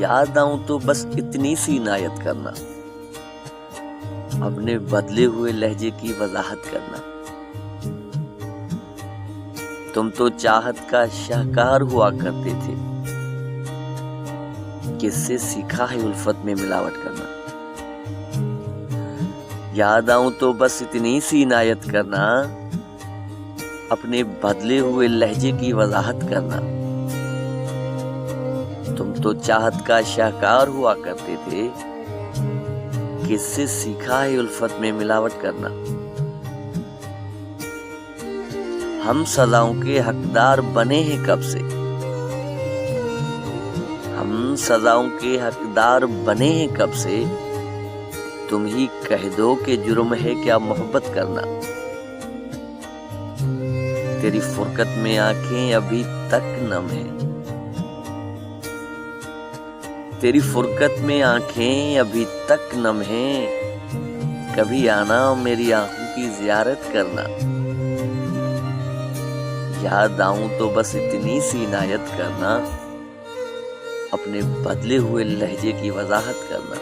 याद आऊं तो बस इतनी सी इनायत करना, अपने बदले हुए लहजे की वजाहत करना। तुम तो चाहत का शाहकार हुआ करते थे, किससे सीखा है उल्फत में मिलावट करना। याद आऊं तो बस इतनी सी इनायत करना, अपने बदले हुए लहजे की वजाहत करना। तुम तो चाहत का शाहकार हुआ करते थे, किससे सीखा है उल्फत में मिलावट करना। हम सजाओं के हकदार बने हैं कब से, हम सजाओं के हकदार बने हैं कब से। तुम ही कह दो कि जुर्म है क्या मोहब्बत करना। तेरी फुरकत में आंखें अभी तक नम है, तेरी फुरकत में आंखें अभी तक नम हैं। कभी आना मेरी आंखों की जियारत करना। याद आऊं तो बस इतनी सी इनायत करना, अपने बदले हुए लहजे की वजाहत करना।